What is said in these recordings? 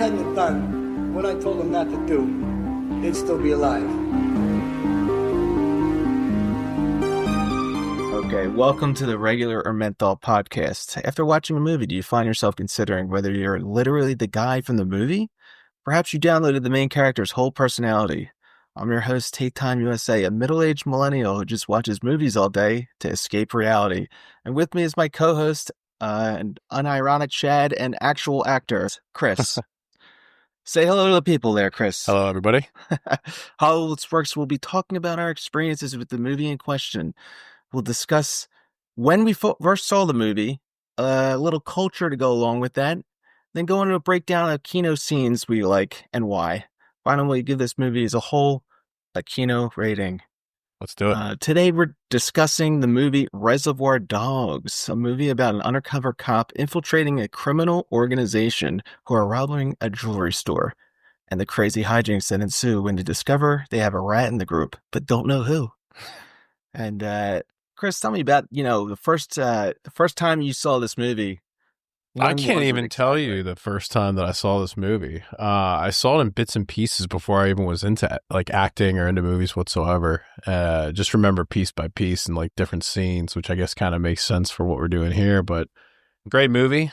hadn't done what I told him not to do, they'd still be alive. Okay, welcome to the Regular or Menthol podcast. After watching a movie, do you find yourself considering whether you're literally the guy from the movie? Perhaps you downloaded the main character's whole personality. I'm your host, Take Time USA, a middle-aged millennial who just watches movies all day to escape reality. And with me is my co-host, an unironic Chad and actual actor, Chris. Say hello to the people there, Chris. Hello, everybody. How this works, we'll be talking about our experiences with the movie in question. We'll discuss when we first saw the movie, a little culture to go along with that, then go into a breakdown of Kino scenes we like and why. Finally, give this movie as a whole a Kino rating. Let's do it. Today, we're discussing the movie Reservoir Dogs, a movie about an undercover cop infiltrating a criminal organization who are robbing a jewelry store, and the crazy hijinks that ensue when they discover they have a rat in the group, but don't know who. And Chris, tell me about, the first time you saw this movie. I can't even tell you the first time that I saw this movie. I saw it in bits and pieces before I even was into acting or into movies whatsoever. Just remember piece by piece and different scenes, which I guess kind of makes sense for what we're doing here. But great movie.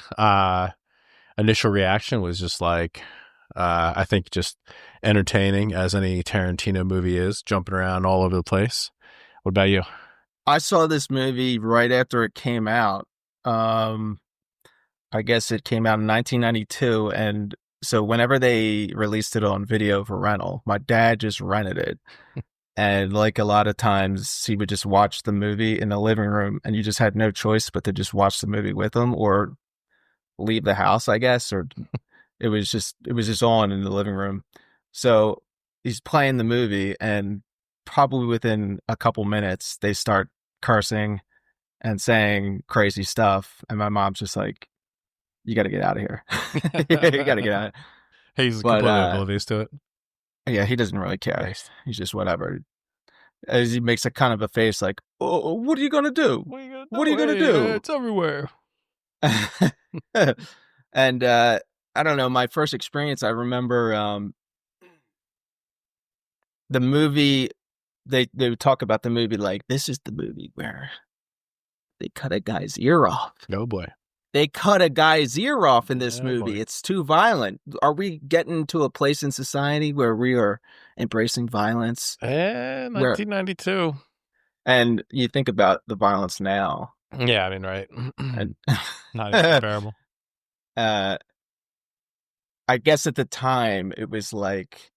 Initial reaction was just I think just entertaining, as any Tarantino movie is, jumping around all over the place. What about you? I saw this movie right after it came out. I guess it came out in 1992, and so whenever they released it on video for rental, my dad just rented it. And like a lot of times, he would just watch the movie in the living room, and you just had no choice but to just watch the movie with him or leave the house, I guess, or it was just on in the living room. So he's playing the movie, and probably within a couple minutes, they start cursing and saying crazy stuff. And my mom's just like, you got to get out of here. You got to get out. He's completely oblivious to it. Yeah, he doesn't really care. He's just whatever. As he makes a kind of a face like, oh, what are you going to do? What are you going to do? It's everywhere. And I don't know, my first experience, I remember the movie, they would talk about the movie like, this is the movie where they cut a guy's ear off. Oh, boy. They cut a guy's ear off in this movie. Boy. It's too violent. Are we getting to a place in society where we are embracing violence? 1992. And you think about the violence now. Yeah, I mean, right. And Not even comparable. I guess at the time, it was like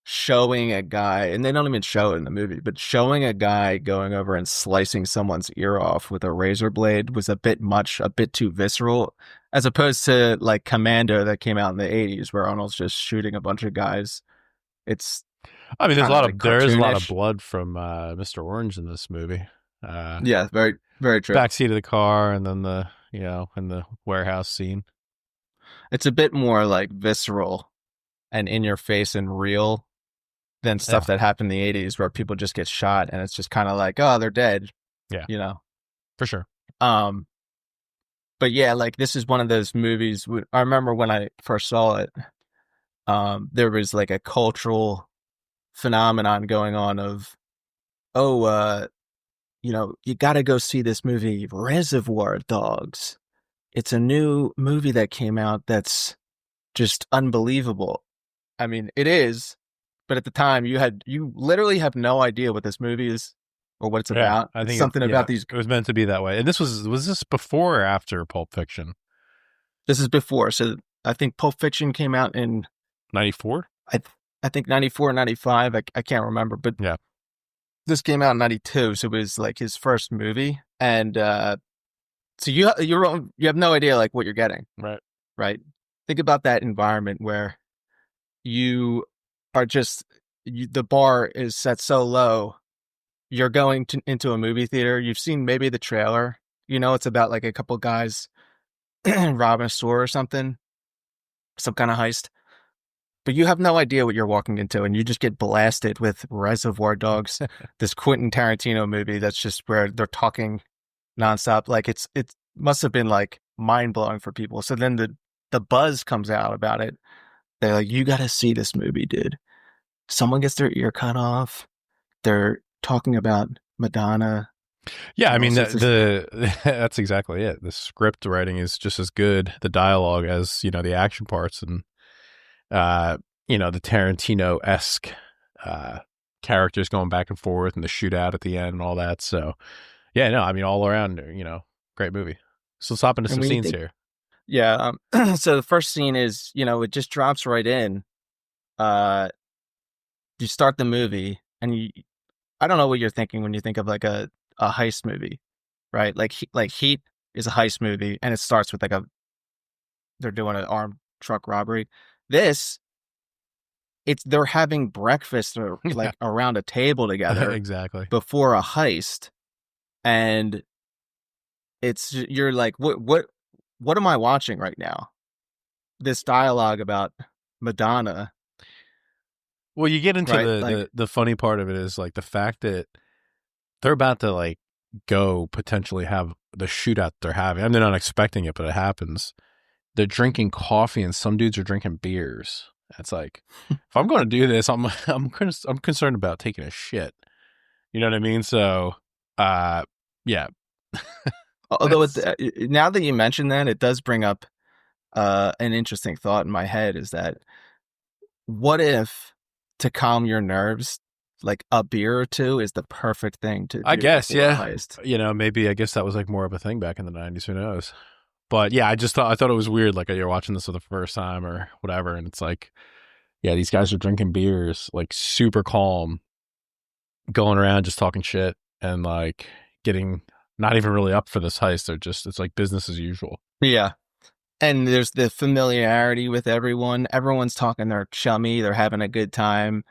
showing a guy, and they don't even show it in the movie, but showing a guy going over and slicing someone's ear off with a razor blade was a bit much, a bit too visceral, as opposed to like Commando that came out in the 80s where Arnold's just shooting a bunch of guys. There's a lot of blood from Mr. Orange in this movie. Yeah, very, very true. Backseat of the car, and then in the warehouse scene. It's a bit more like visceral and in your face and real than stuff that happened in the 80s where people just get shot and it's just kind of like, oh, they're dead. Yeah. For sure. But yeah, this is one of those movies. I remember when I first saw it, there was like a cultural phenomenon going on of, you got to go see this movie, Reservoir Dogs. It's a new movie that came out that's just unbelievable. I mean, it is, but at the time you literally have no idea what this movie is or what it's about. I think it's something about these. It was meant to be that way. And was this before or after Pulp Fiction? This is before. So I think Pulp Fiction came out in 94. I think 94, 95. I can't remember, but yeah, this came out in 92. So it was like his first movie. And, so you have no idea like what you're getting. Right. Think about that environment where you are just, the bar is set so low. You're going into a movie theater. You've seen maybe the trailer. It's about like a couple guys robbing a store or something, some kind of heist. But you have no idea what you're walking into, and you just get blasted with Reservoir Dogs, this Quentin Tarantino movie that's just where they're talking nonstop. Like it must have been like mind blowing for people. So then the the buzz comes out about it. They're like, you got to see this movie, dude. Someone gets their ear cut off. They're talking about Madonna. Yeah, I mean, that's exactly it. The script writing is just as good, the dialogue, as, the action parts, and, the Tarantino-esque characters going back and forth, and the shootout at the end and all that. So, yeah, no, I mean, all around, great movie. So let's hop into some scenes here. Yeah. So the first scene is, it just drops right in. You start the movie, and I don't know what you're thinking when you think of like a heist movie, right? Like Heat is a heist movie, and it starts with they're doing an armed truck robbery. They're having breakfast or like around a table together exactly before a heist, and you're like, what am I watching right now? This dialogue about Madonna. Well, you get into the funny part of it is like the fact that they're about to like go potentially have the shootout they're having. I mean, they're not expecting it, but it happens. They're drinking coffee, and some dudes are drinking beers. It's like, if I'm going to do this, I'm concerned about taking a shit. You know what I mean? So, yeah. Although now that you mention that, it does bring up an interesting thought in my head, is that what if, to calm your nerves, like a beer or two is the perfect thing to do? I guess, yeah. Maybe I guess that was like more of a thing back in the 90s. Who knows? But yeah, I thought it was weird. Like, you're watching this for the first time or whatever, and it's like, yeah, these guys are drinking beers, like super calm, going around just talking shit, and like getting not even really up for this heist. It's like business as usual. Yeah. And there's the familiarity with everyone. Everyone's talking, they're chummy, they're having a good time.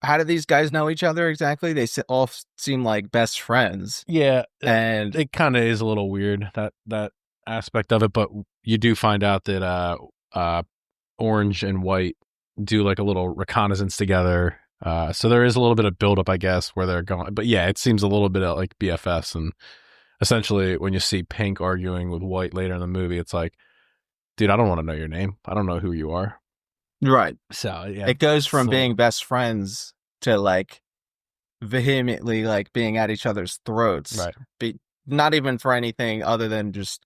How do these guys know each other exactly? They all seem like best friends. Yeah. And it kind of is a little weird, that aspect of it, but you do find out that Orange and White do like a little reconnaissance together. So there is a little bit of buildup, I guess, where they're going. But yeah, it seems a little bit like BFS. And essentially, when you see Pink arguing with White later in the movie, it's like, dude, I don't want to know your name. I don't know who you are. Right. So yeah, it goes from being best friends to like vehemently like being at each other's throats. Right. Not even for anything other than just,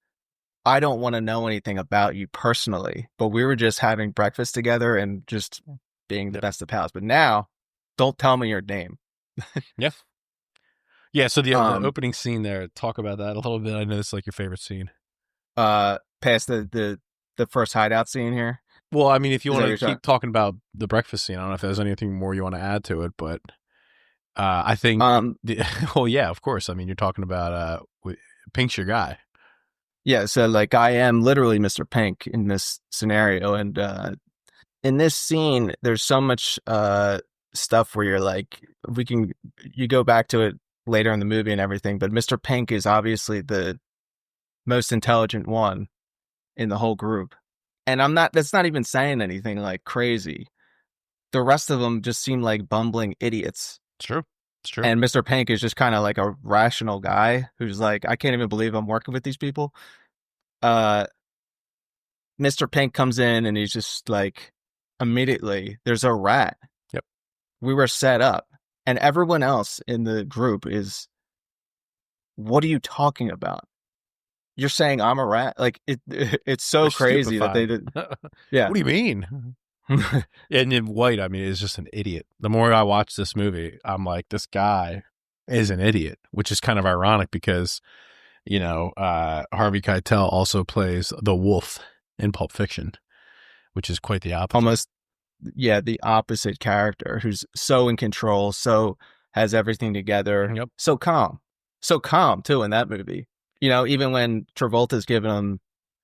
I don't want to know anything about you personally, but we were just having breakfast together and just being the best of pals. But now, don't tell me your name. Yeah. Yeah, so the opening scene there, talk about that a little bit. I know it's like your favorite scene. Past the first hideout scene here. Well, I mean, if you want to keep talking about the breakfast scene, I don't know if there's anything more you want to add to it, but I think, well, yeah, of course. I mean, you're talking about Pink's your guy. Yeah, so like I am literally Mr. Pink in this scenario, and in this scene, there's so much stuff where you're like, you go back to it later in the movie and everything, but Mr. Pink is obviously the most intelligent one in the whole group. And that's not even saying anything like crazy. The rest of them just seem like bumbling idiots. It's true. And Mr. Pink is just kind of like a rational guy who's like, I can't even believe I'm working with these people. Mr. Pink comes in and he's just like, immediately, there's a rat. Yep. We were set up. And everyone else in the group is, what are you talking about? You're saying I'm a rat? Like, it's so crazy that they did. Yeah. What do you mean? And then White, I mean, is just an idiot. The more I watch this movie, I'm like, this guy is an idiot, which is kind of ironic because, Harvey Keitel also plays the wolf in Pulp Fiction, which is quite the opposite. Almost, yeah, the opposite character who's so in control, so has everything together, yep. So calm too in that movie. Even when Travolta's giving him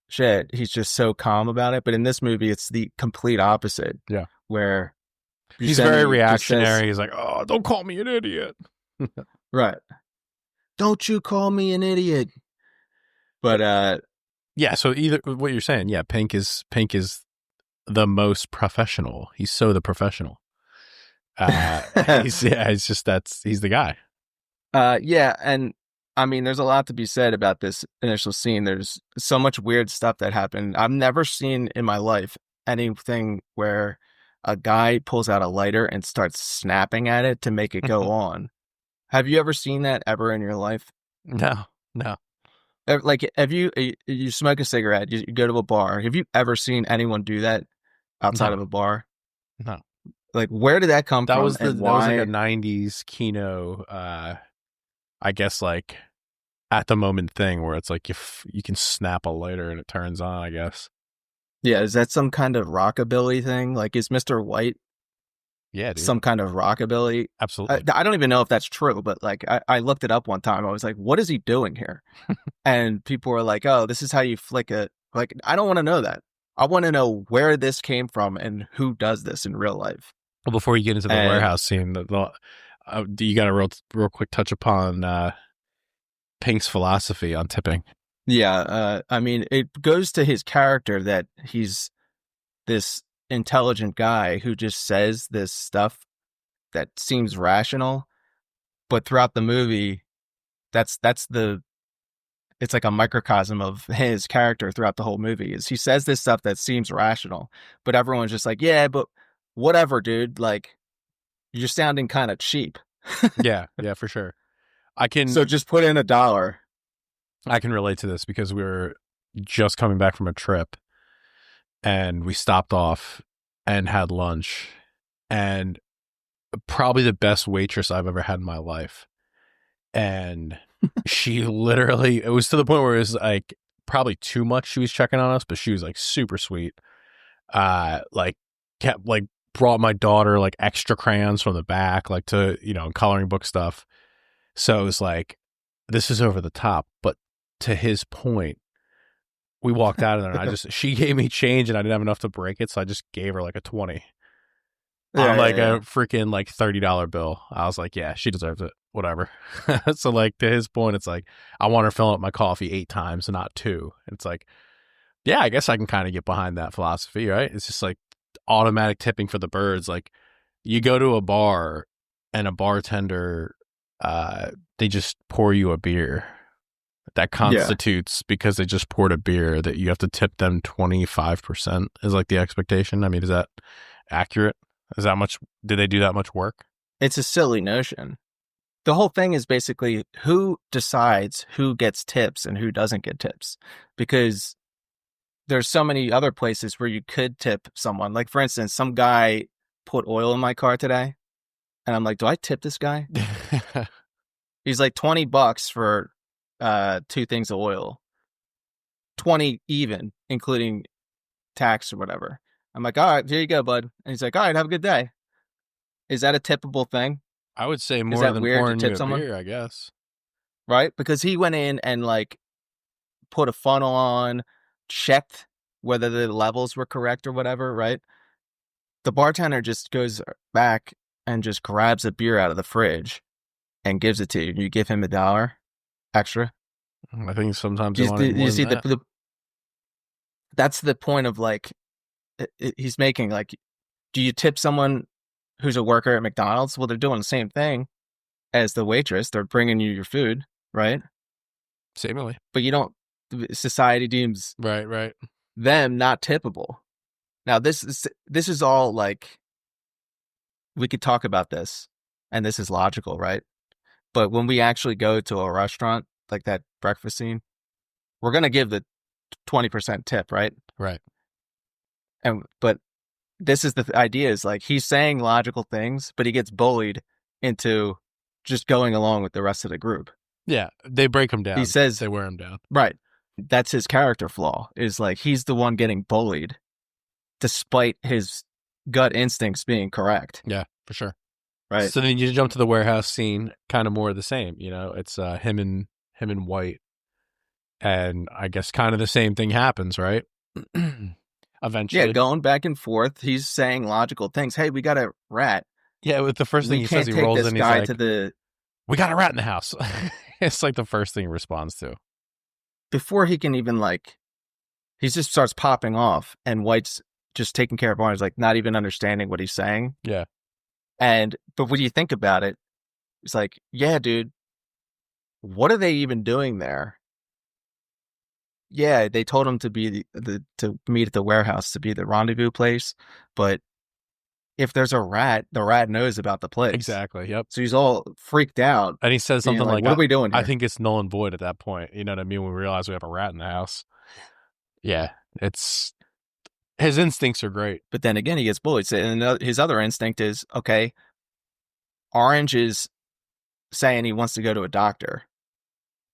shit, he's just so calm about it. But in this movie, it's the complete opposite. Yeah. Where he's very reactionary. He's like, oh, don't call me an idiot. Right. Don't you call me an idiot. But, yeah, so either what you're saying, yeah, Pink is the most professional. He's so the professional. He's the guy. Yeah, and I mean, there's a lot to be said about this initial scene. There's so much weird stuff that happened. I've never seen in my life anything where a guy pulls out a lighter and starts snapping at it to make it go on. Have you ever seen that ever in your life? No. Like, have you smoke a cigarette, you go to a bar. Have you ever seen anyone do that outside of a bar? No. Like, where did that come from? That was like a 90s Kino, I guess, like, at the moment thing where it's like if you can snap a lighter and it turns on, I guess. Yeah, is that some kind of rockabilly thing? Like, is Mr. White dude. Some kind of rockabilly? Absolutely. I don't even know if that's true, but like I looked it up one time. I was like, what is he doing here? And people were like, oh, this is how you flick it. Like, I don't want to know that. I want to know where this came from and who does this in real life. Well, before you get into the warehouse scene, you got to real quick touch upon Pink's philosophy on tipping. Yeah, I mean, it goes to his character that he's this intelligent guy who just says this stuff that seems rational, but throughout the movie, it's like a microcosm of his character throughout the whole movie. Is he says this stuff that seems rational, but everyone's just like, yeah, but whatever, dude. Like, you're sounding kind of cheap. Yeah, for sure. So just put in $1. I can relate to this because we were just coming back from a trip and we stopped off and had lunch, and probably the best waitress I've ever had in my life. And she literally, it was to the point where it was like probably too much she was checking on us, but she was like super sweet. Like kept like brought my daughter like extra crayons from the back, like to, coloring book stuff. So it was like, this is over the top. But to his point, we walked out of there and she gave me change and I didn't have enough to break it. So I just gave her like a 20 on a freaking like $30 bill. I was like, yeah, she deserves it. Whatever. So like to his point, it's like, I want her filling up my coffee 8 times and not 2. And it's like, yeah, I guess I can kind of get behind that philosophy, right? It's just like automatic tipping for the birds. Like, you go to a bar and a bartender, they just pour you a beer. That constitutes, because they just poured a beer, that you have to tip them 25% is like the expectation. I mean, is that accurate? Is that much? Did they do that much work? It's a silly notion. The whole thing is basically who decides who gets tips and who doesn't get tips, because there's so many other places where you could tip someone. Like, for instance, some guy put oil in my car today and I'm like, do I tip this guy? He's like $20 for 2 things of oil, 20 even, including tax or whatever. I'm like, all right, here you go, bud. And he's like, all right, have a good day. Is that a tippable thing? I would say more than pouring you a beer, I guess. Right? Because he went in and like put a funnel on, checked whether the levels were correct or whatever, right? The bartender just goes back and just grabs a beer out of the fridge and gives it to you. You give him $1 extra. I think sometimes you see that's the point of like he's making. Like, do you tip someone who's a worker at McDonald's? Well, they're doing the same thing as the waitress. They're bringing you your food, right? Seemingly. But you don't. Society deems right them not tippable. Now this is all like, we could talk about this, and this is logical, right? But when we actually go to a restaurant, like that breakfast scene, we're gonna give the 20% tip, right? Right. But this is the idea, is like, he's saying logical things, but he gets bullied into just going along with the rest of the group. Yeah, they break him down. He says they wear him down. Right. That's his character flaw, is like, he's the one getting bullied despite his gut instincts being correct. Yeah, for sure. Right. So then you jump to the warehouse scene, kind of more of the same. It's him and White, and I guess kind of the same thing happens, right? Eventually, yeah, going back and forth. He's saying logical things. Hey, we got a rat. Yeah, with the first thing he says, he rolls in. He's like, "We got a rat in the house." It's like the first thing he responds to. Before he can even he just starts popping off, and White's just taking care of Barnes, like not even understanding what he's saying. Yeah. But when you think about it, it's like, yeah, dude, what are they even doing there? Yeah, they told him to be to meet at the warehouse, to be the rendezvous place, but if there's a rat, the rat knows about the place. Exactly. Yep. So he's all freaked out. And he says something like, "What are we doing here?" I think it's null and void at that point. You know what I mean? When we realize we have a rat in the house. Yeah, it's his instincts are great. But then again, he gets bullied. And his other instinct is, okay, Orange is saying he wants to go to a doctor.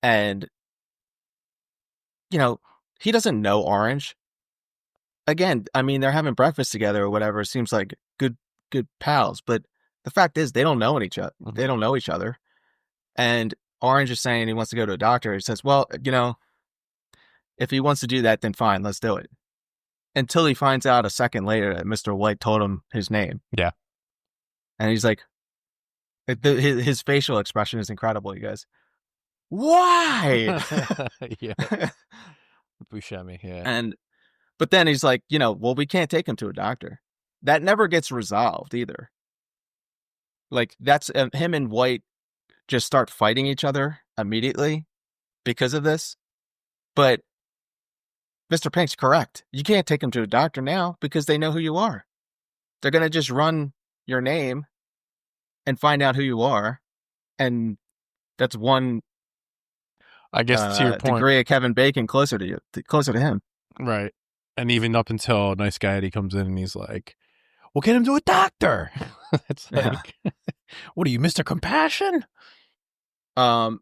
And, he doesn't know Orange. Again, I mean, they're having breakfast together or whatever. It seems like good pals. But the fact is, they don't know each other. Mm-hmm. They don't know each other. And Orange is saying he wants to go to a doctor. He says, well, if he wants to do that, then fine, let's do it. Until he finds out a second later that Mr. White told him his name. Yeah. And he's like, his facial expression is incredible, you guys. Why? Yeah. Buscemi, yeah. But then he's like, well, we can't take him to a doctor. That never gets resolved either. Like, that's him and White just start fighting each other immediately because of this. But Mr. Pink's correct. You can't take him to a doctor now because they know who you are. They're going to just run your name and find out who you are. And that's one, I guess, to your point, degree of Kevin Bacon closer to him. Right. And even up until Nice Guy Eddie comes in and he's like, we'll get him to a doctor. It's like, what are you, Mr. Compassion? So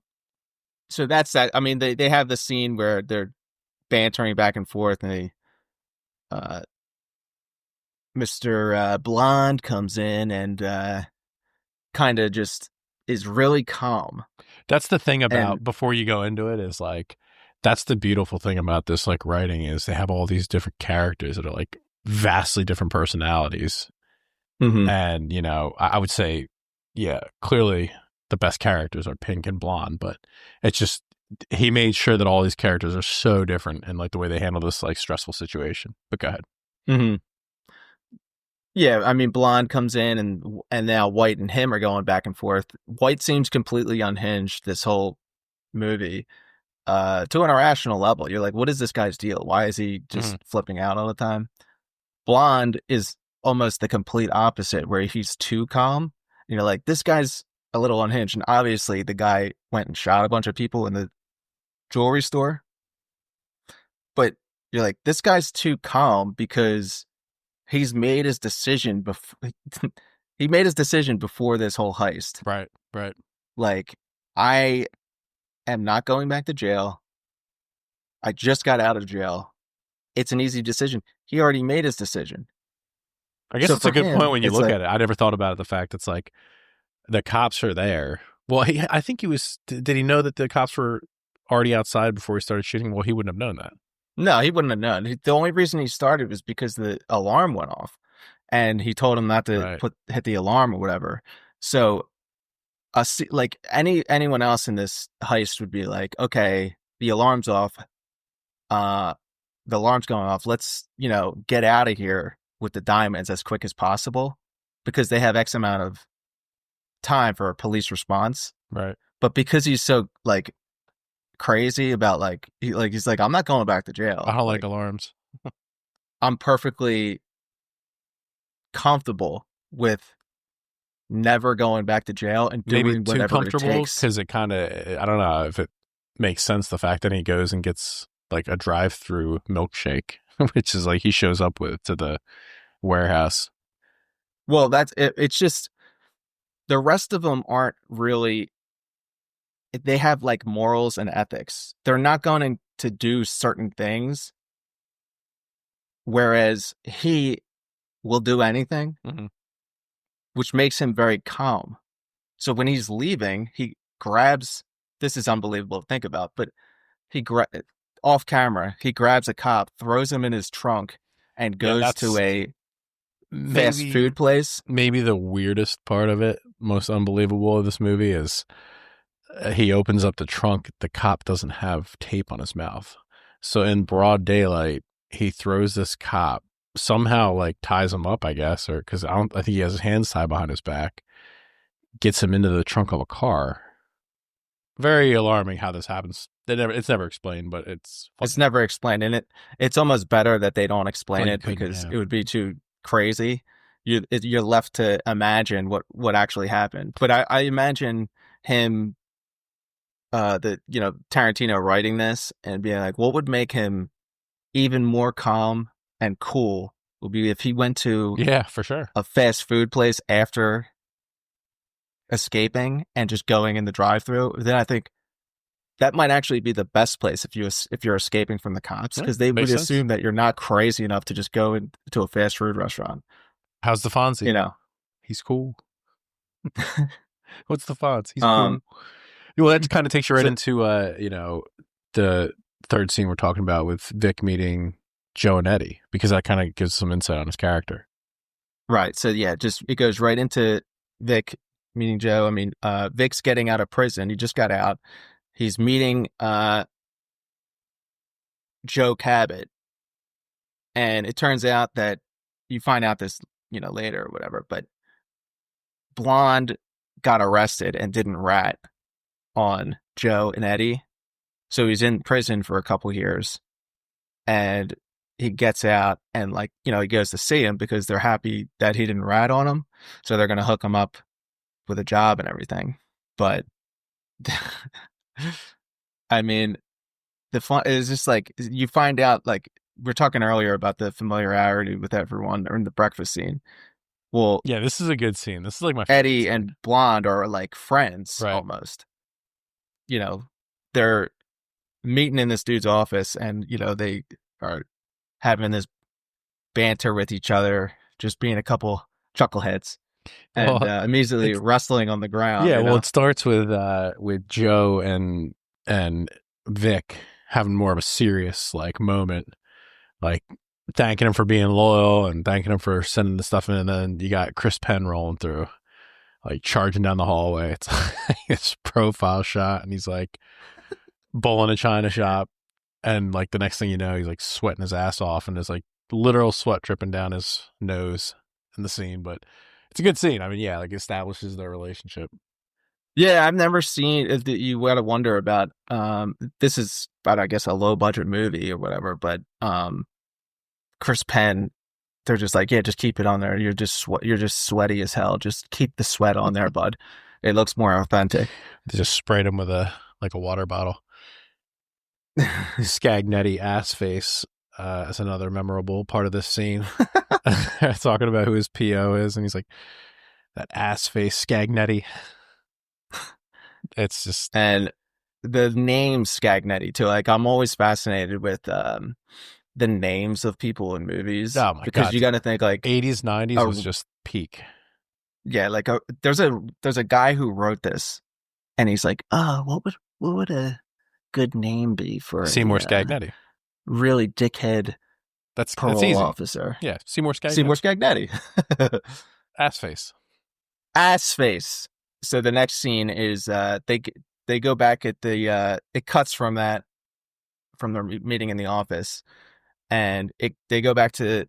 that's that. I mean, they have the scene where they're bantering back and forth, and Mr. Blonde comes in and kind of just is really calm. That's the thing about, before you go into it, is like, that's the beautiful thing about this, like, writing, is they have all these different characters that are like vastly different personalities. Mm-hmm. And, I would say, yeah, clearly the best characters are Pink and Blonde, but it's just, he made sure that all these characters are so different and like the way they handle this like stressful situation. But go ahead. Mm-hmm. Yeah, I mean, Blonde comes in and now White and him are going back and forth. White seems completely unhinged this whole movie, to an irrational level. You're like, what is this guy's deal? Why is he just flipping out all the time? Blonde is almost the complete opposite, where he's too calm. Like, this guy's a little unhinged. And obviously the guy went and shot a bunch of people in the jewelry store. But you're like, this guy's too calm because he's made his decision before. He made his decision before this whole heist. Right. Like, I am not going back to jail. I just got out of jail. It's an easy decision. He already made his decision. I guess it's a good point when you look at it. I never thought about it. The fact it's like the cops are there. Well, I think he was. Did he know that the cops were already outside before he started shooting? Well, he wouldn't have known that. No, he wouldn't have known. The only reason he started was because the alarm went off, and he told him not to hit the alarm or whatever. So, like anyone else in this heist would be like, okay, the alarm's off. The alarm's going off. Let's get out of here with the diamonds as quick as possible, because they have X amount of time for a police response. Right. But because he's so like crazy about he's like, I'm not going back to jail. I don't like alarms. I'm perfectly comfortable with never going back to jail and doing whatever it takes. Because it kind of, I don't know if it makes sense, the fact that he goes and gets like a drive-through milkshake, which is like he shows up with to the warehouse. Well, that's it. It's just the rest of them aren't really. They have like morals and ethics. They're not going to do certain things, whereas he will do anything, which makes him very calm. So when he's leaving, he grabs. This is unbelievable to think about, but off camera, he grabs a cop, throws him in his trunk, and goes to a fast food place. Maybe the weirdest part of it, most unbelievable of this movie, is he opens up the trunk. The cop doesn't have tape on his mouth. So in broad daylight, he throws this cop, somehow like ties him up, I guess, or because I think he has his hands tied behind his back, gets him into the trunk of a car, very alarming how this happens. It's never explained, but it's never explained, and it's almost better that they don't explain it because yeah. it would be too crazy. You're left to imagine what actually happened. But I imagine him, Tarantino writing this and being like, what would make him even more calm and cool would be if he went to for sure a fast food place after escaping and just going in the drive-through. Then I think that might actually be the best place if you're escaping from the cops, because they would assume that you're not crazy enough to just go into a fast food restaurant. How's the Fonzie? He's cool. What's the Fonz? He's cool. Well, that kind of takes you right into the third scene we're talking about with Vic meeting Joe and Eddie, because that kind of gives some insight on his character. Right. So yeah, it goes right into Vic meeting Joe. I mean, Vic's getting out of prison. He just got out. He's meeting Joe Cabot, and it turns out that you find out this later or whatever, but Blonde got arrested and didn't rat on Joe and Eddie, so he's in prison for a couple years, and he gets out and he goes to see him because they're happy that he didn't rat on him, so they're going to hook him up with a job and everything. But I mean, the fun is just you find out, we're talking earlier about the familiarity with everyone during the breakfast scene. Well, yeah, this is a good scene. This is my favorite Eddie scene. and Blonde are friends, right? Almost. They're meeting in this dude's office, and they are having this banter with each other, just being a couple chuckleheads, and immediately wrestling on the ground. Yeah, well, it starts with Joe and Vic having more of a serious moment, thanking him for being loyal and thanking him for sending the stuff in, and then you got Chris Penn rolling through, charging down the hallway. It's his profile shot, and he's bowling a china shop, and the next thing you know, he's sweating his ass off, and there's literal sweat dripping down his nose in the scene. But it's a good scene. I mean, yeah, establishes their relationship. Yeah, I've never seen it. You gotta wonder about this is about, I guess, a low budget movie or whatever, but Chris Penn, they're just just keep it on there. You're just sweaty as hell. Just keep the sweat on there, bud. It looks more authentic. They just sprayed him with a water bottle. Scagnetti ass face is another memorable part of this scene. Talking about who his PO is, and he's like, that ass face Scagnetti. It's just, and the name Scagnetti too. I'm always fascinated with the names of people in movies. Oh my because God. you got to think 80s, 90s was just peak. Yeah, there's a guy who wrote this, and he's like, oh, what would a good name be for Seymour Scagnetti? Really dickhead. That's parole easy. Officer. Yeah, Seymour Scagnetti. Seymour Scagnetti. Ass face. Ass face. So the next scene is they go back at the it cuts from their meeting in the office, and they go back to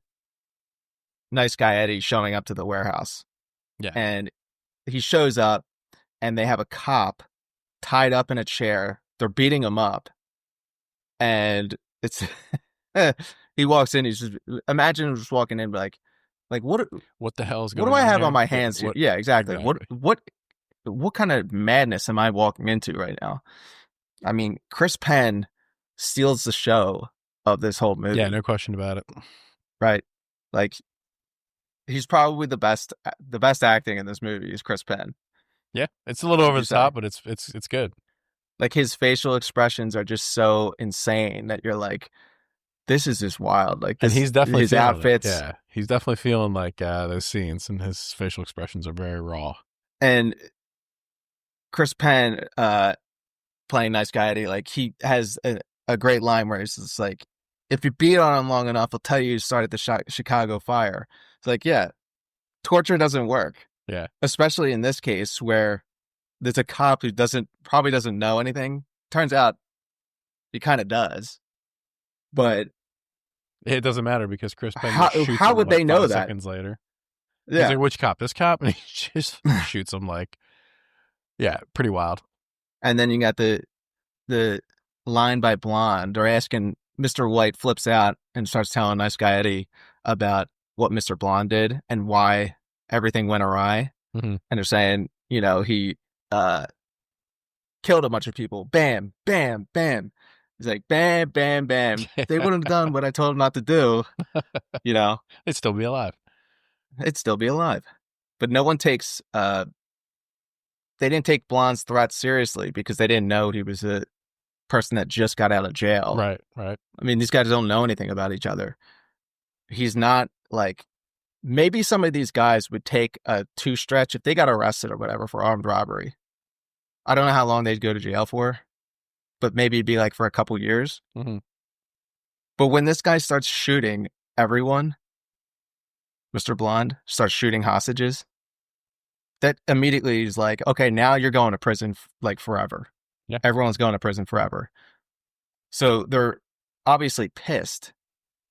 nice guy Eddie showing up to the warehouse. Yeah. And he shows up, and they have a cop tied up in a chair. They're beating him up, and it's he walks in. He's just, imagine just walking in like what the hell's going on? What do I have here? on my hands here? Yeah, exactly. What kind of madness am I walking into right now? I mean, Chris Penn steals the show of this whole movie. Yeah, no question about it. Right, he's probably the best acting in this movie is Chris Penn. Yeah, it's a little over the top, but it's good. His facial expressions are just so insane that you're like, this is just wild. And he's definitely his outfits. Yeah, he's definitely feeling those scenes, and his facial expressions are very raw. And Chris Penn, playing nice guy Eddie, he has a great line where he's just if you beat on him long enough, he'll tell you started the Chicago fire. It's yeah, torture doesn't work. Yeah, especially in this case where there's a cop who probably doesn't know anything. Turns out he kind of does, but it doesn't matter because Chris Penn shoots how him would they know 5 that seconds later? Yeah, he's like, which cop? This cop? And he just shoots him yeah, pretty wild. And then you got the line by Blonde. They're asking Mr. White flips out and starts telling Nice Guy Eddie about what Mr. Blonde did and why everything went awry. Mm-hmm. And they're saying, he killed a bunch of people. Bam, bam, bam. He's like, bam, bam, bam. They wouldn't have done what I told them not to do. They'd still be alive. It'd still be alive. But no one takes, they didn't take Blonde's threat seriously because they didn't know he was a person that just got out of jail. Right. I mean, these guys don't know anything about each other. He's not like, maybe some of these guys would take a 2 stretch if they got arrested or whatever for armed robbery. I don't know how long they'd go to jail for, but maybe it'd be like for a couple years. Mm-hmm. But when this guy starts shooting everyone, Mr. Blonde starts shooting hostages, that immediately is like, okay, now you're going to prison like forever. Yeah. Everyone's going to prison forever. So they're obviously pissed,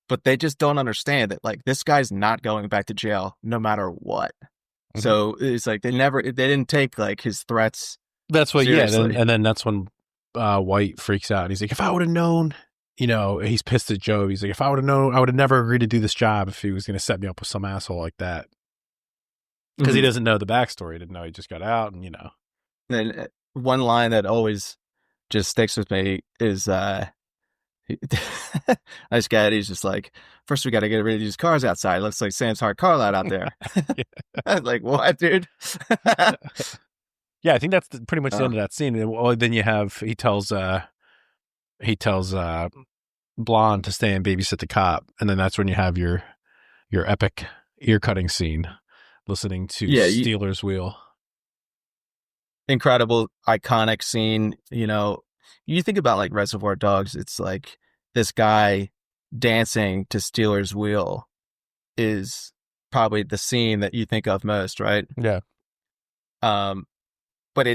but they just don't understand that like this guy's not going back to jail no matter what. Mm-hmm. So it's like they didn't take like his threats. That's what, seriously. And then that's when White freaks out. He's like, if I would have known, he's pissed at Joe. He's like, if I would have known, I would have never agreed to do this job if he was going to set me up with some asshole like that. Because he doesn't know the backstory. He didn't know he just got out, and And one line that always just sticks with me is, Nice Guy, he's just like, first we got to get rid of these cars outside. It looks like Sam's hard car lot out there. I was like, what, dude? Yeah, I think that's pretty much the end of that scene. Well, then he tells Blonde to stay and babysit the cop, and then that's when you have your epic ear cutting scene, listening to Steelers Wheel. Incredible, iconic scene. You think about like Reservoir Dogs. It's like this guy dancing to Steelers Wheel is probably the scene that you think of most, right? Yeah. But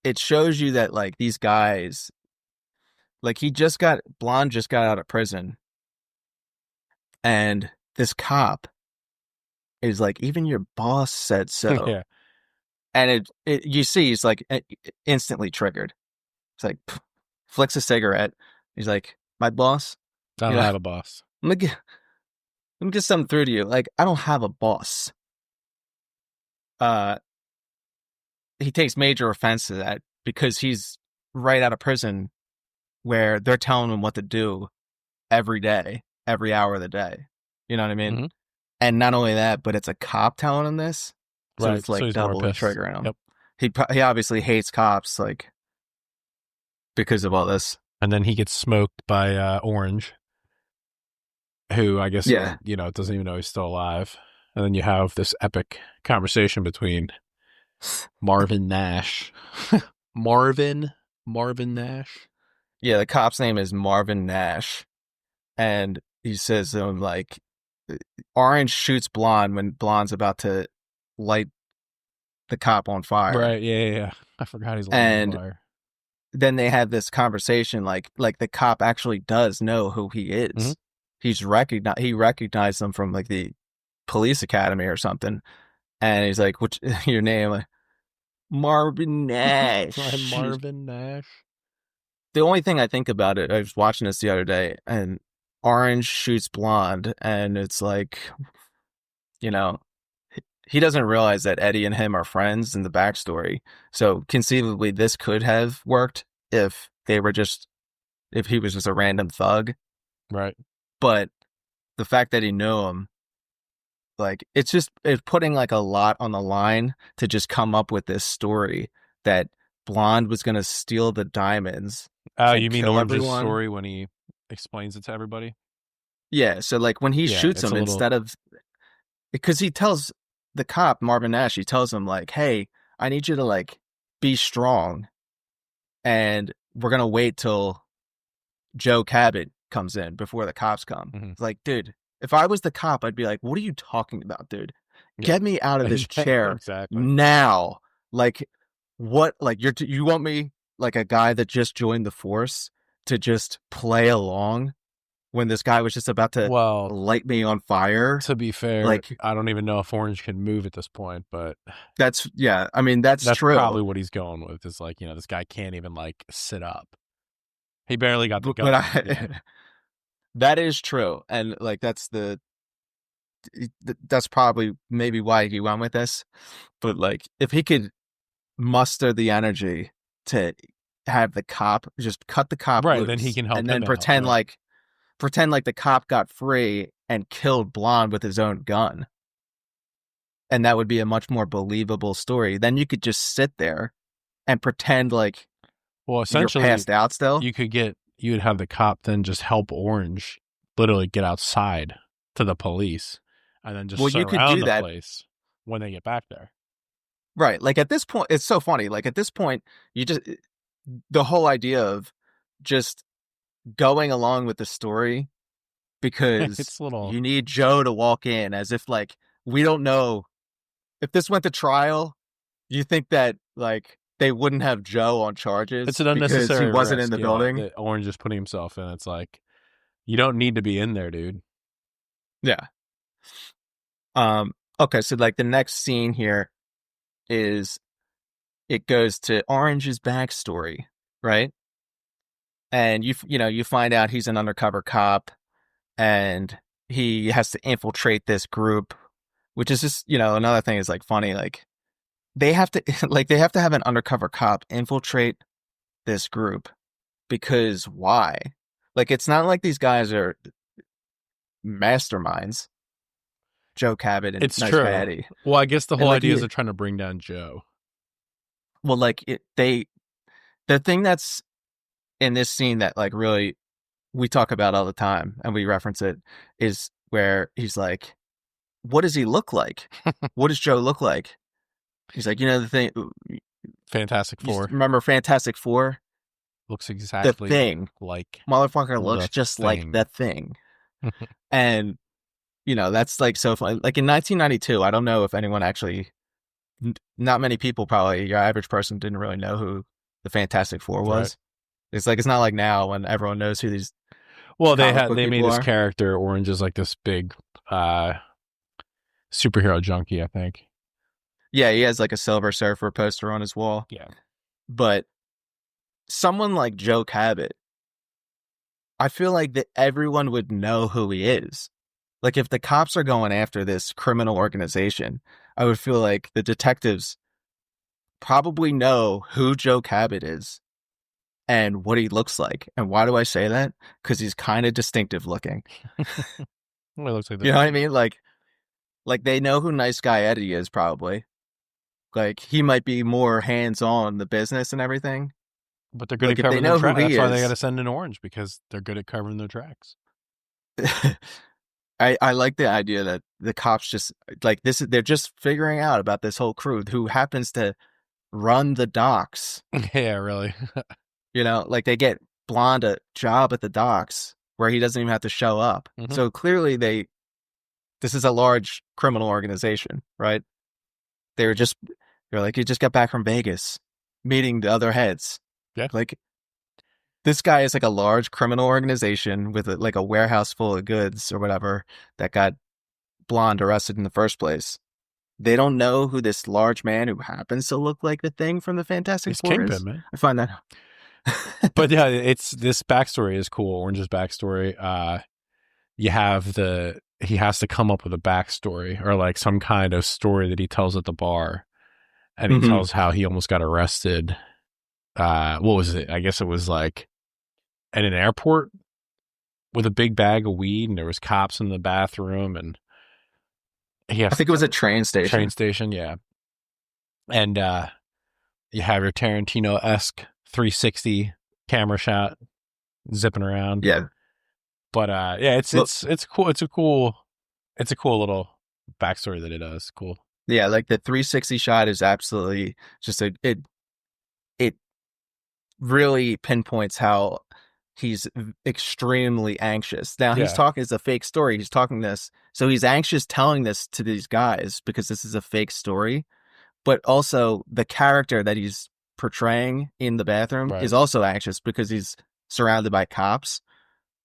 it shows you that like these guys, like Blonde just got out of prison, and this cop is like, even your boss said so. Yeah. And you see, he's like instantly triggered. It's like flicks a cigarette. He's like, my boss. I don't have a boss. Let me get something through to you. Like, I don't have a boss. He takes major offense to that because he's right out of prison where they're telling him what to do every day, every hour of the day. You know what I mean? Mm-hmm. And not only that, but it's a cop telling him this. So it's like double triggering him. Yep. He obviously hates cops, like, because of all this. And then he gets smoked by Orange, who I guess, doesn't even know he's still alive. And then you have this epic conversation between Marvin Nash. Marvin Nash? Yeah, the cop's name is Marvin Nash. And he says, like, Orange shoots Blonde when Blonde's about to light the cop on fire. Right, yeah. I forgot he's lighting on fire. Then they have this conversation, like the cop actually does know who he is. Mm-hmm. He recognized him from like the police academy or something. And he's like, what's your name? Like, Marvin Nash. Marvin Nash. The only thing I think about it, I was watching this the other day, and Orange shoots Blonde, and it's like, he doesn't realize that Eddie and him are friends in the backstory. So conceivably, this could have worked if he was just a random thug. Right. But the fact that he knew him, like, it's putting like a lot on the line to just come up with this story that Blonde was going to steal the diamonds. Oh, you mean Orange's story when he explains it to everybody? Yeah. So like when he shoots him, instead of, because he tells the cop, Marvin Nash, he tells him like, hey, I need you to like be strong, and we're going to wait till Joe Cabot comes in before the cops come. Mm-hmm. It's like, dude, if I was the cop, I'd be like, what are you talking about, dude? Yeah. Get me out of this chair now. Like, what? Like, you want me, like a guy that just joined the force, to just play along when this guy was just about to light me on fire. To be fair, like, I don't even know if Orange can move at this point, but that's true. Probably what he's going with is like, this guy can't even like sit up. He barely got the gun. But that is true. And like, that's probably maybe why he went with this. But like, if he could muster the energy to have the cop just cut the cop right, loose, then he can help and then him pretend out, like the cop got free and killed Blonde with his own gun. And that would be a much more believable story. Then you could just sit there and pretend like essentially you're passed out still. You'd have the cop then just help Orange literally get outside to the police and then just surround the place when they get back there. Right. Like at this point, it's so funny. Like at this point, the whole idea of just going along with the story because you need Joe to walk in as if like, we don't know if this went to trial, you think that like they wouldn't have Joe on charges. It's an unnecessary because he wasn't risk, in the building. That Orange is putting himself in. It's like, you don't need to be in there, dude. Yeah. Okay. So like the next scene here is it goes to Orange's backstory, right? And you find out he's an undercover cop and he has to infiltrate this group, which is just, another thing is like funny. Like they have to have an undercover cop infiltrate this group because why? Like, it's not like these guys are masterminds. Joe Cabot and it's Nice true. Patty. Well, I guess the whole idea is they're trying to bring down Joe. Well, like the thing that's in this scene that like really we talk about all the time and we reference it is where he's like, what does he look like? What does Joe look like? He's like, the thing. Fantastic Four. Remember Fantastic Four? Looks exactly the thing. Like motherfucker looks just like the thing. And that's like so funny. Like in 1992, I don't know if anyone actually, not many people probably, your average person didn't really know who the Fantastic Four was. Right. It's like, it's not like now when everyone knows who these. Well, they made his character Orange as like this big superhero junkie, I think. Yeah, he has like a Silver Surfer poster on his wall. Yeah. But someone like Joe Cabot, I feel like that everyone would know who he is. Like if the cops are going after this criminal organization, I would feel like the detectives probably know who Joe Cabot is and what he looks like. And why do I say that? Because he's kind of distinctive looking. Well, it looks like you know what I mean? Like they know who Nice Guy Eddie is probably. Like he might be more hands-on the business and everything. But they're good at covering their tracks. That's why they got to send in Orange, because they're good at covering their tracks. I like the idea that the cops just like this. They're just figuring out about this whole crew who happens to run the docks. Yeah, really. Like they get Blonde a job at the docks where he doesn't even have to show up. Mm-hmm. So clearly this is a large criminal organization, right? They're like, you just got back from Vegas meeting the other heads. Yeah. Like this guy is like a large criminal organization with like a warehouse full of goods or whatever that got Blonde arrested in the first place. They don't know who this large man who happens to look like the Thing from the Fantastic Four is. Man. I find that. But yeah, this backstory is cool. Orange's backstory. He has to come up with a backstory or like some kind of story that he tells at the bar, and he tells how he almost got arrested. What was it? I guess it was like at an airport with a big bag of weed, and there was cops in the bathroom, and I think it was a train station. Train station, yeah. And you have your Tarantino-esque 360 camera shot zipping around. Yeah. But yeah, it's cool. It's a cool little backstory that it does. Cool. Yeah, like the 360 shot is absolutely just it really pinpoints how he's extremely anxious. Now he's talking, it's a fake story. He's talking this, so he's anxious telling this to these guys because this is a fake story. But also the character that he's portraying in the bathroom is also anxious because he's surrounded by cops.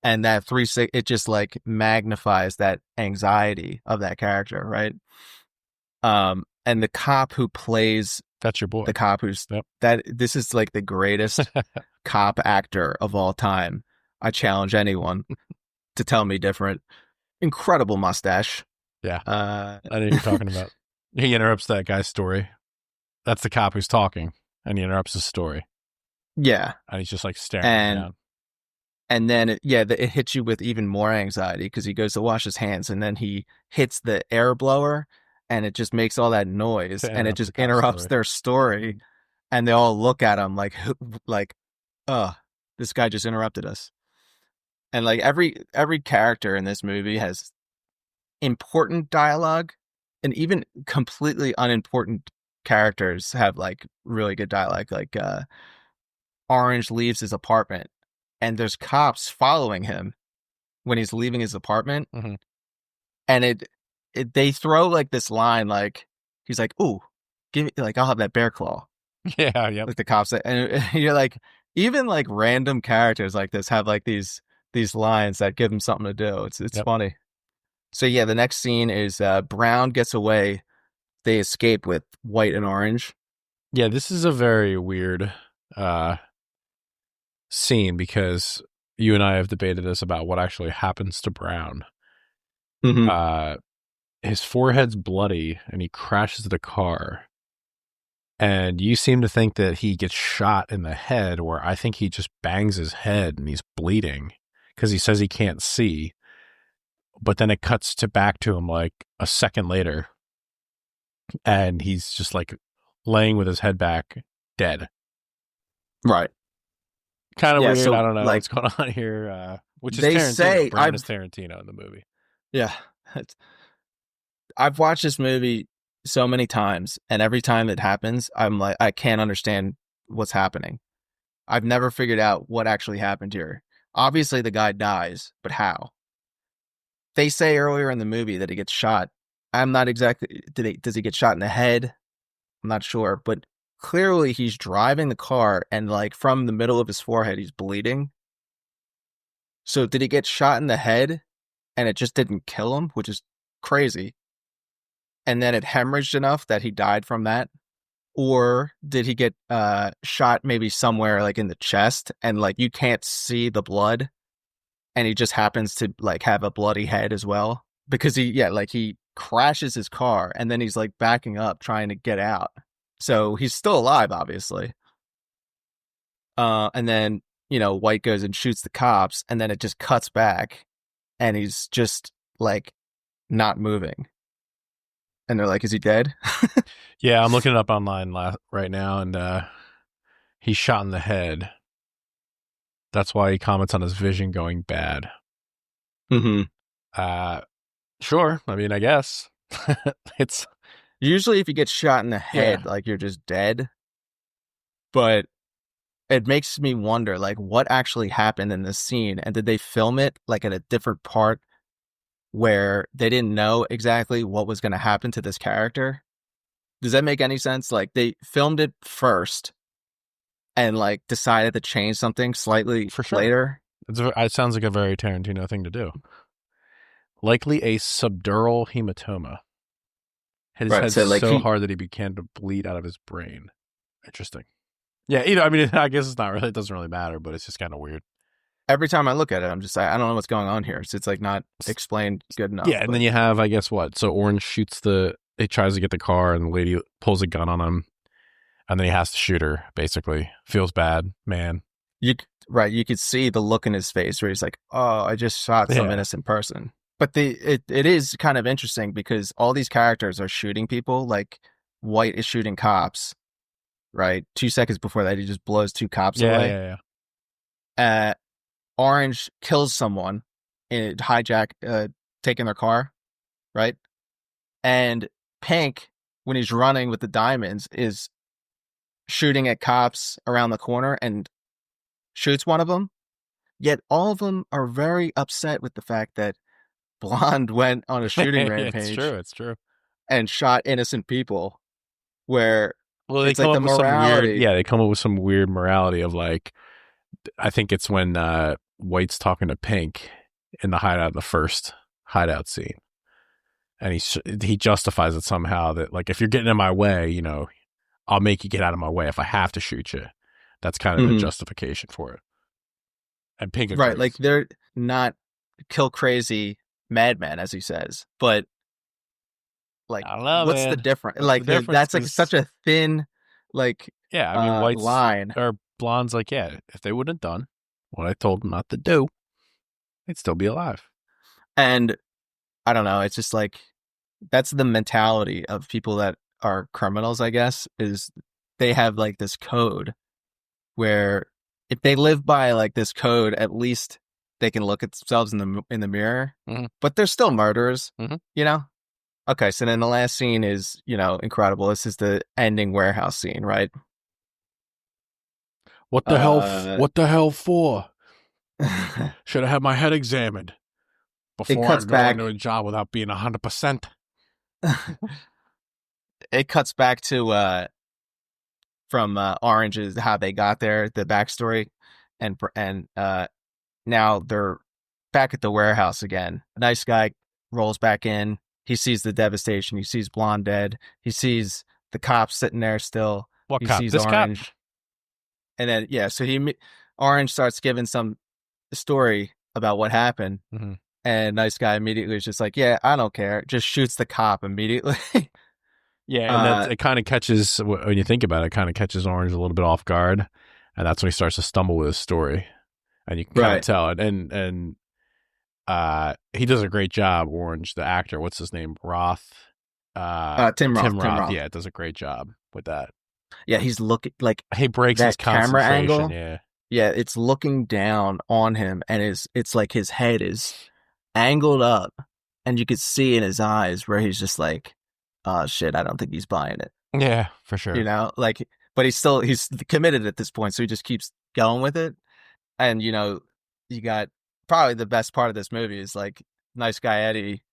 And that 360, it just like magnifies that anxiety of that character, right? And the cop who plays That's your boy. the cop who's Yep. that this is like the greatest cop actor of all time. I challenge anyone to tell me different. Incredible mustache. Yeah. I know what you're talking about. He interrupts that guy's story. That's the cop who's talking, and he interrupts his story. Yeah. And he's just like staring him down. And then, it hits you with even more anxiety because he goes to wash his hands and then he hits the air blower and it just makes all that noise and it just interrupts their story. And they all look at him like, this guy just interrupted us. And like every character in this movie has important dialogue, and even completely unimportant characters have like really good dialogue. Like Orange leaves his apartment and there's cops following him when he's leaving his apartment. Mm-hmm. And they throw like this line, like he's like, "Ooh, give me, like, I'll have that bear claw." Yeah, yeah. Like the cops say, and you're like, even like random characters like this have like these lines that give them something to do. It's funny. So yeah, the next scene is Brown gets away. They escape with White and Orange. Yeah, this is a very weird scene because you and I have debated this about what actually happens to Brown. Mm-hmm. His forehead's bloody and he crashes the car. And you seem to think that he gets shot in the head, where I think he just bangs his head and he's bleeding because he says he can't see. But then it cuts back to him like a second later and he's just like laying with his head back, dead. Right. Kind of weird. So, I don't know like, what's going on here. Which is they Tarantino. say Brown is Tarantino in the movie. Yeah. I've watched this movie so many times, and every time it happens, I'm like, I can't understand what's happening. I've never figured out what actually happened here. Obviously, the guy dies, but how? They say earlier in the movie that he gets shot. I'm not exactly... Does he get shot in the head? I'm not sure, but clearly he's driving the car, and like from the middle of his forehead, he's bleeding. So did he get shot in the head, and it just didn't kill him, which is crazy? And then it hemorrhaged enough that he died from that? Or did he get shot maybe somewhere like in the chest and like you can't see the blood and he just happens to like have a bloody head as well? Because he crashes his car and then he's like backing up trying to get out. So he's still alive, obviously. And then, White goes and shoots the cops and then it just cuts back and he's just like not moving. And they're like, is he dead? Yeah, I'm looking it up online right now, and he's shot in the head. That's why he comments on his vision going bad. Mm-hmm. Sure. I mean, I guess. It's usually if you get shot in the head, like you're just dead. But it makes me wonder, like, what actually happened in this scene? And did they film it like at a different part where they didn't know exactly what was going to happen to this character? Does that make any sense? Like, they filmed it first and like decided to change something slightly later. It sounds like a very Tarantino thing to do. Likely a subdural hematoma. His head so hard that he began to bleed out of his brain. Interesting. Yeah, I mean, I guess it's not really, it doesn't really matter, but it's just kind of weird. Every time I look at it, I'm just like, I don't know what's going on here. So it's like not explained good enough. Yeah, and then you have, I guess what? So Orange he tries to get the car and the lady pulls a gun on him and then he has to shoot her, basically. Feels bad, man. You could see the look in his face where he's like, oh, I just shot some innocent person. But it is kind of interesting because all these characters are shooting people. Like White is shooting cops, right? 2 seconds before that, he just blows 2 cops away. Yeah. Orange kills someone in taking their car, right? And Pink, when he's running with the diamonds, is shooting at cops around the corner and shoots one of them. Yet all of them are very upset with the fact that Blonde went on a shooting rampage. It's true. And shot innocent people. Where they come up with some weird, they come up with some weird morality of like, I think it's when White's talking to Pink in the hideout, the first hideout scene. And he justifies it somehow that, like, if you're getting in my way, you know, I'll make you get out of my way if I have to shoot you. That's kind of the justification for it. And Pink agrees. Right, like they're not kill crazy madman, as he says, but like, I don't know, what's man. the difference? What's like the difference that's like such a thin, like, yeah. I mean, White's line or Blonde's like, yeah, if they wouldn't have done what I told them not to do, they'd still be alive. And I don't know. It's just like that's the mentality of people that are criminals, I guess, is they have like this code where if they live by like this code, at least they can look at themselves in the mirror. But they're still murderers, you know? Okay, so then the last scene is, you know, incredible. This is the ending warehouse scene, right? What the hell? What the hell for? Should have had my head examined before I go into a job without being 100%. It cuts back to from Orange's how they got there, the backstory, and now they're back at the warehouse again. A nice guy rolls back in. He sees the devastation. He sees Blonde dead. He sees the cops sitting there still. What he cop? sees This Orange. cop? And then, yeah, so Orange starts giving some story about what happened. And nice guy immediately is just like, yeah, I don't care. Just shoots the cop immediately. Yeah, and it kind of catches, when you think about it, kind of catches Orange a little bit off guard. And that's when he starts to stumble with his story. And you can kind of tell it. And he does a great job, Orange, the actor. What's his name? Roth? Tim Roth. Yeah, does a great job with that. Yeah, he's looking like he breaks that his camera angle. Yeah, it's looking down on him, and it's like his head is angled up, and you could see in his eyes where he's just like, "Oh shit, I don't think he's buying it." Yeah, for sure. You know, like, but he's committed at this point, so he just keeps going with it. And you know, you got probably the best part of this movie is like, nice guy Eddie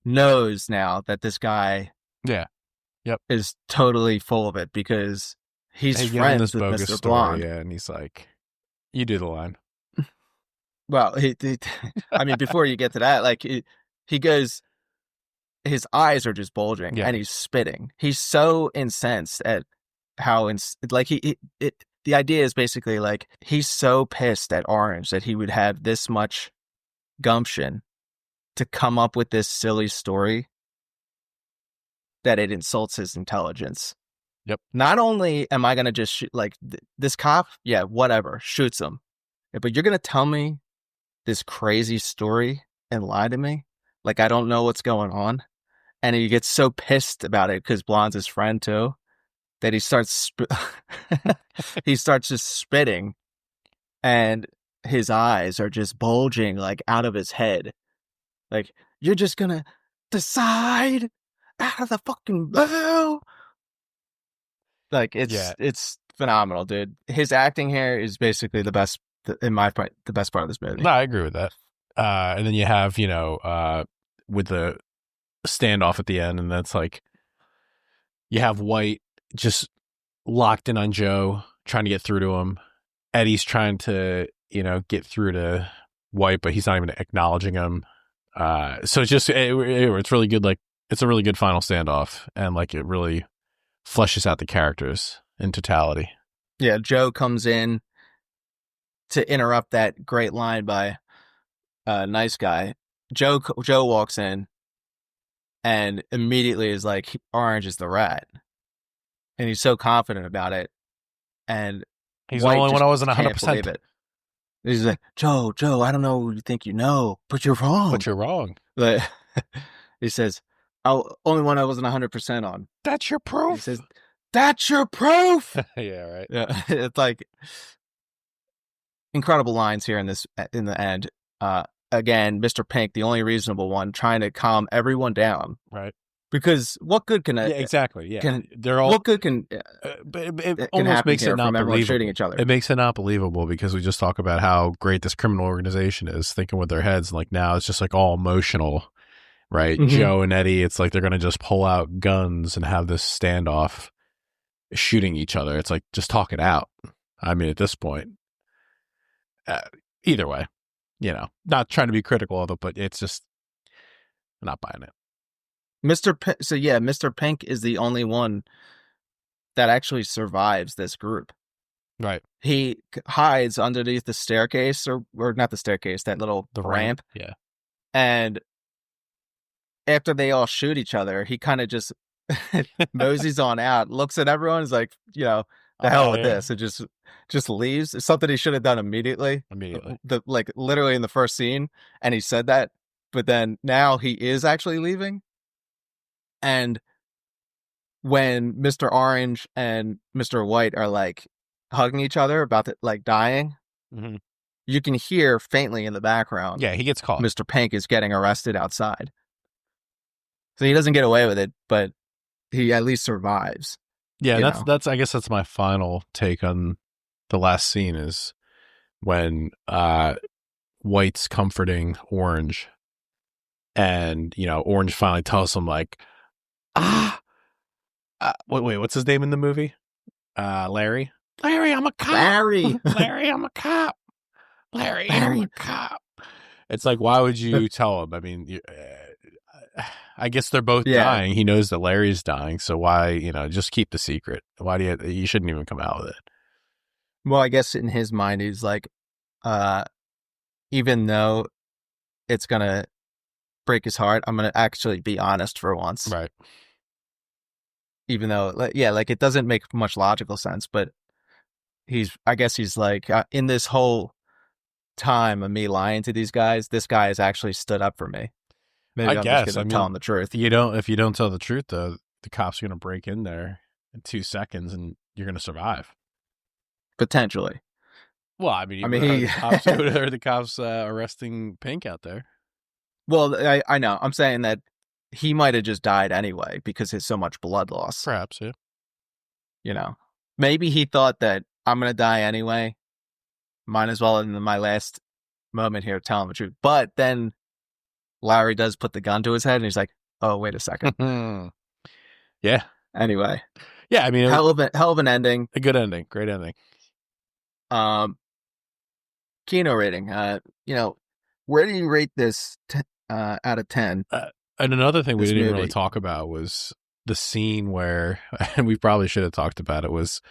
knows now that this guy, is totally full of it because he's friends with Mr. Blonde. Yeah, and he's like, "You do the line." Well, I mean, before you get to that, like he goes, his eyes are just bulging and he's spitting. He's so incensed at how the idea is basically like he's so pissed at Orange that he would have this much gumption to come up with this silly story that it insults his intelligence. Yep. Not only am I going to just shoot, like, this cop, yeah, whatever, shoots him. But you're going to tell me this crazy story and lie to me? Like, I don't know what's going on. And he gets so pissed about it because Blonde's his friend, too, that he starts he starts just spitting. And his eyes are just bulging, like, out of his head. Like, you're just going to decide out of the fucking blue. Like, it's phenomenal, dude. His acting here is basically the best, in my point, the best part of this movie. No, I agree with that. And then you have, you know, with the standoff at the end, and that's like, you have White just locked in on Joe, trying to get through to him. Eddie's trying to, you know, get through to White, but he's not even acknowledging him. So it's just, it's really good. Like, it's a really good final standoff, and like it really fleshes out the characters in totality. Yeah, Joe comes in to interrupt that great line by nice guy. Joe walks in and immediately is like, Orange is the rat, and he's so confident about it. And he's the only one I wasn't 100%. He's like, Joe, I don't know what you think you know, but you're wrong. But he says, only one I wasn't 100% on. That's your proof? He says, that's your proof? Yeah, right. Yeah, it's like incredible lines here in the end. Again, Mr. Pink, the only reasonable one, trying to calm everyone down. Right. Because what good can exactly. Yeah. They're all, what good can it almost makes it not believable. Shooting each other. It makes it not believable because we just talk about how great this criminal organization is, thinking with their heads. And like now it's just like all emotional, right? Mm-hmm. Joe and Eddie, it's like they're going to just pull out guns and have this standoff shooting each other. It's like, just talk it out. I mean, at this point, Either way, not trying to be critical of it, but it's just not buying it. Mr. Pink is the only one that actually survives this group. Right. He hides underneath the staircase, or not the staircase, that little ramp. Yeah. And after they all shoot each other, he kind of just moseys on out, looks at everyone, is like, the hell with this, and just leaves. It's something he should have done immediately. Literally in the first scene, and he said that, but then now he is actually leaving. And when Mr. Orange and Mr. White are like hugging each other about dying, you can hear faintly in the background. Yeah, he gets caught. Mr. Pink is getting arrested outside. So he doesn't get away with it, but he at least survives. Yeah, that's I guess that's my final take on the last scene, is when White's comforting Orange, and Orange finally tells him like, wait, what's his name in the movie? Larry, I'm a cop. Larry, I'm a cop. Larry, I'm a cop. It's like, why would you tell him? I mean, I guess they're both dying. He knows that Larry's dying, so why, just keep the secret? Why you shouldn't even come out with it? Well, I guess in his mind, he's like, even though it's gonna break his heart, I'm gonna actually be honest for once. Right. Even though, it doesn't make much logical sense, but I guess he's like, in this whole time of me lying to these guys, this guy has actually stood up for me. Maybe I'm just going to tell him the truth. If you don't tell the truth, though, the cops are going to break in there in 2 seconds, and you're going to survive. Potentially. Well, I mean, you would have heard the cops arresting Pink out there. Well, I know. I'm saying that he might have just died anyway because there's so much blood loss. Perhaps, yeah. Maybe he thought that I'm going to die anyway. Might as well, in my last moment here, tell him the truth. But then Larry does put the gun to his head, and he's like, oh, wait a second. Yeah. Anyway. Yeah, I mean, hell of an ending. A good ending. Great ending. Kino rating. Where do you rate this out of 10? And another thing we didn't really talk about was the scene where, and we probably should have talked about it, was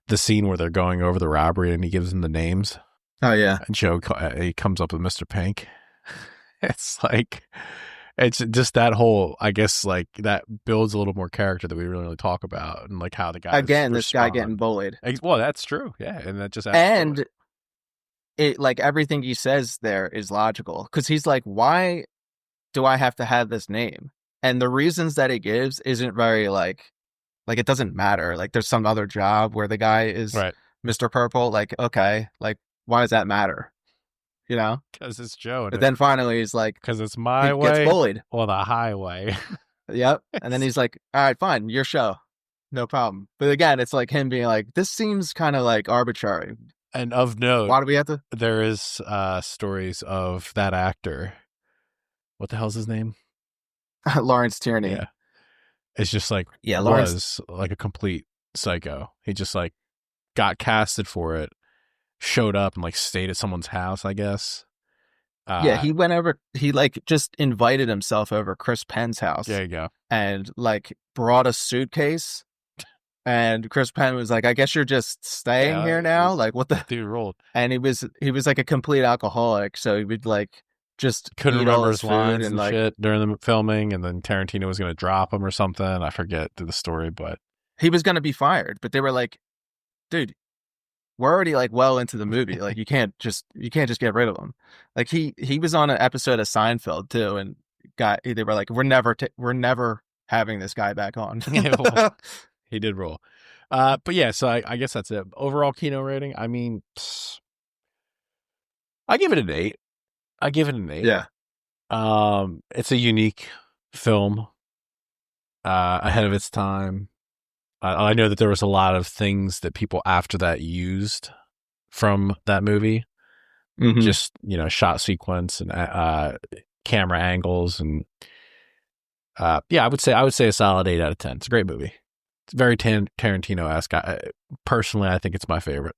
the scene where they're going over the robbery and he gives them the names. Oh, yeah. And Joe, he comes up with Mr. Pink. It's just that whole, I guess, like, that builds a little more character that we really talk about, and like how the guy this guy getting bullied. Well, that's true. Yeah. And that just adds and it, like, everything he says there is logical, because he's like, why do I have to have this name? And the reasons that he gives isn't very like it doesn't matter. Like, there's some other job where the guy is Mr. Purple. Like, okay, like, why does that matter? Because it's Joe. But then finally he's like, because it's my way. Gets bullied. Or the highway. Yep. And then he's like, all right, fine, your show, no problem. But again, it's like him being like, this seems kind of like arbitrary. And of note, why do we have to? There is stories of that actor. What the hell's his name? Lawrence Tierney. Yeah. It's just like, was like a complete psycho. He just like got casted for it, showed up and like stayed at someone's house, I guess. He went over, he like just invited himself over Chris Penn's house. There you go. And like brought a suitcase. And Chris Penn was like, I guess you're just staying here now? Like, what the? Dude rolled. And he was like a complete alcoholic. So he would like just couldn't remember his lines and like, shit during the filming. And then Tarantino was going to drop him or something. I forget the story, but he was going to be fired. But they were like, dude, we're already like well into the movie. Like, you can't just get rid of him. Like he was on an episode of Seinfeld too. And they were like, we're never having this guy back on. He did roll. But yeah, so I guess that's it. Overall Kino rating, I mean, I give it an 8. Yeah. It's a unique film, ahead of its time. I know that there was a lot of things that people after that used from that movie. Mm-hmm. Just, shot sequence and camera angles. And I would say a solid 8 out of 10. It's a great movie. It's very Tarantino-esque. Personally, I think it's my favorite.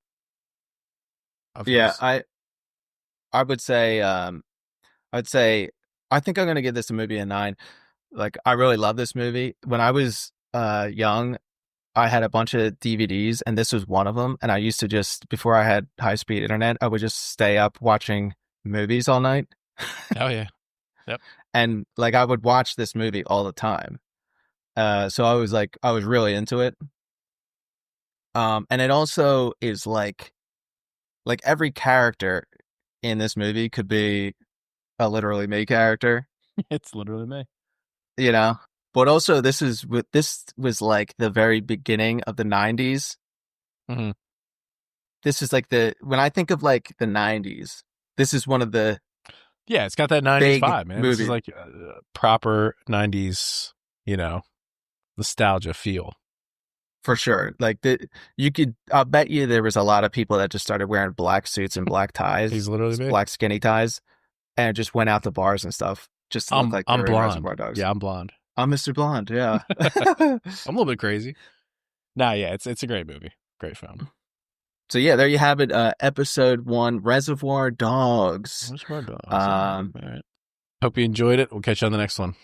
Yeah, I would say, I think I'm gonna give this movie a 9. Like, I really love this movie. When I was young, I had a bunch of DVDs, and this was one of them. And I used to just, before I had high speed internet, I would just stay up watching movies all night. Oh yeah, yep. And like, I would watch this movie all the time. So I was really into it. And it also is like every character in this movie could be a literally me character, It's literally me. you know. But also, this was like the very beginning of the '90s. Mm-hmm. This is like when I think of like the '90s, this is one of the Yeah, it's got that 90s big vibe, man. movies. This is like proper 90s, nostalgia feel. For sure. Like, I'll bet you there was a lot of people that just started wearing black suits and black ties. He's literally me. Black skinny ties, and just went out to bars and stuff just to look like I'm blonde. Reservoir Dogs. Yeah, I'm blonde. I'm Mr. Blonde, yeah. I'm a little bit crazy. Nah, yeah, it's a great movie. Great film. So yeah, there you have it. Episode 1, Reservoir Dogs. Reservoir Dogs. All right. Hope you enjoyed it. We'll catch you on the next one.